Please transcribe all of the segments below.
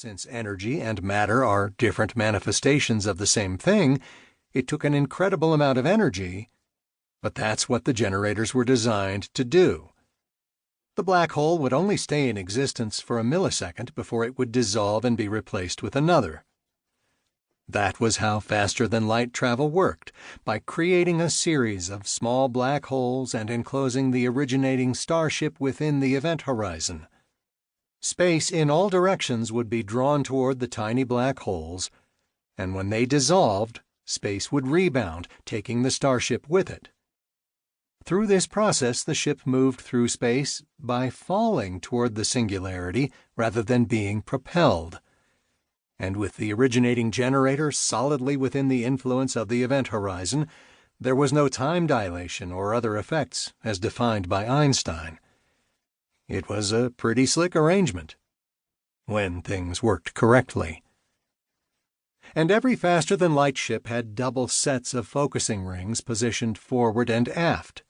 Since energy and matter are different manifestations of the same thing, it took an incredible amount of energy, but that's what the generators were designed to do. The black hole would only stay in existence for a millisecond before it would dissolve and be replaced with another. That was how faster-than-light travel worked, by creating a series of small black holes and enclosing the originating starship within the event horizon. Space in all directions would be drawn toward the tiny black holes, and when they dissolved, space would rebound, taking the starship with it. Through this process, the ship moved through space by falling toward the singularity rather than being propelled. And with the originating generator solidly within the influence of the event horizon, there was no time dilation or other effects as defined by Einstein. It was a pretty slick arrangement, when things worked correctly. And every faster-than-light ship had double sets of focusing rings positioned forward and aft.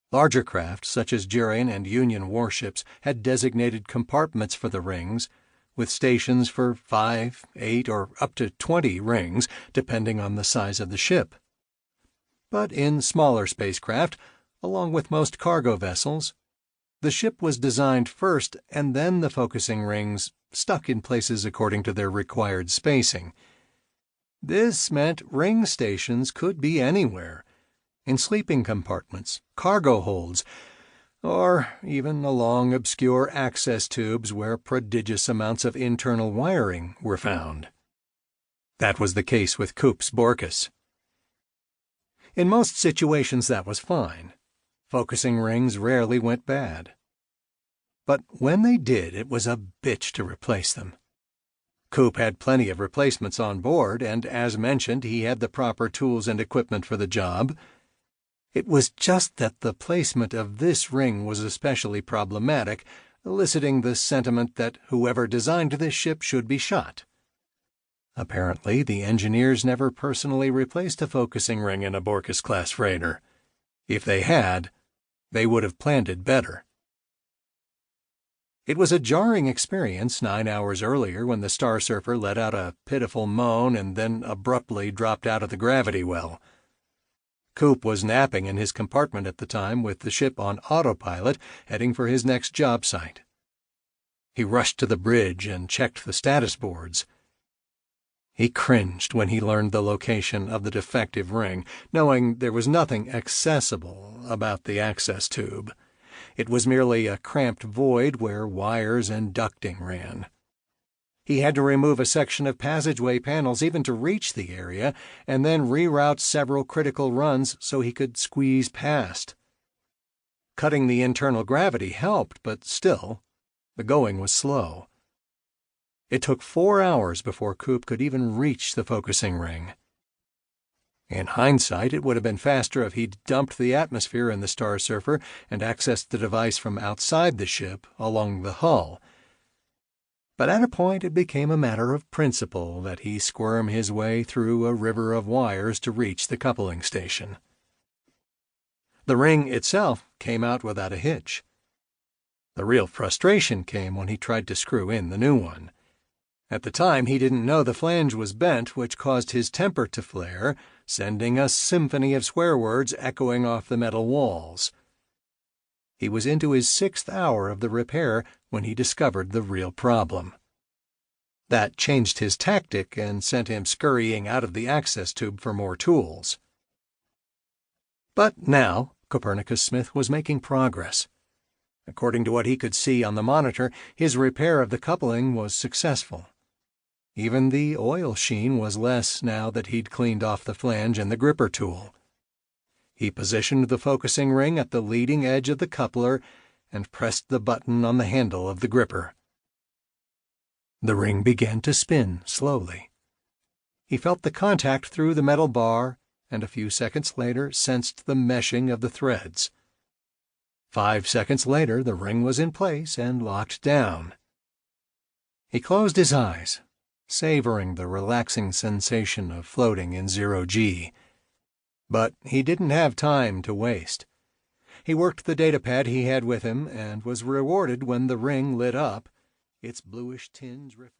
Larger craft, such as Jurian and Union warships, had designated compartments for the rings, with stations for 5, 8, or up to 20 rings, depending on the size of the ship. But in smaller spacecraft, along with most cargo vessels, the ship was designed first, and then the focusing rings stuck in places according to their required spacing. This meant ring stations could be anywhere, in sleeping compartments, cargo holds, or even along obscure access tubes where prodigious amounts of internal wiring were found. That was the case with Coop's Borkus. In most situations that was fine. Focusing rings rarely went bad. But when they did, it was a bitch to replace them. Coop had plenty of replacements on board, and as mentioned, he had the proper tools and equipment for the job. It was just that the placement of this ring was especially problematic, eliciting the sentiment that whoever designed this ship should be shot. Apparently, the engineers never personally replaced a focusing ring in a Borkus-class freighter. If they had, they would have planned it better. It was a jarring experience 9 hours earlier when the Star Surfer let out a pitiful moan and then abruptly dropped out of the gravity well. Coop was napping in his compartment at the time with the ship on autopilot, heading for his next job site. He rushed to the bridge and checked the status boards. He cringed when he learned the location of the defective ring, knowing there was nothing accessible about the access tube. It was merely a cramped void where wires and ducting ran. He had to remove a section of passageway panels even to reach the area, and then reroute several critical runs so he could squeeze past. Cutting the internal gravity helped, but still, the going was slow. It took 4 hours before Coop could even reach the focusing ring. In hindsight, it would have been faster if he'd dumped the atmosphere in the Star Surfer and accessed the device from outside the ship along the hull. But at a point it became a matter of principle that he squirm his way through a river of wires to reach the coupling station. The ring itself came out without a hitch. The real frustration came when he tried to screw in the new one. At the time, he didn't know the flange was bent, which caused his temper to flare, sending a symphony of swear words echoing off the metal walls. He was into his 6th hour of the repair when he discovered the real problem. That changed his tactic and sent him scurrying out of the access tube for more tools. But now, Copernicus Smith was making progress. According to what he could see on the monitor, his repair of the coupling was successful. Even the oil sheen was less now that he'd cleaned off the flange and the gripper tool. He positioned the focusing ring at the leading edge of the coupler and pressed the button on the handle of the gripper. The ring began to spin slowly. He felt the contact through the metal bar and a few seconds later sensed the meshing of the threads. 5 seconds later, the ring was in place and locked down. He closed his eyes, savoring the relaxing sensation of floating in 0G. But he didn't have time to waste. He worked the datapad he had with him and was rewarded when the ring lit up, its bluish tinge reflecting.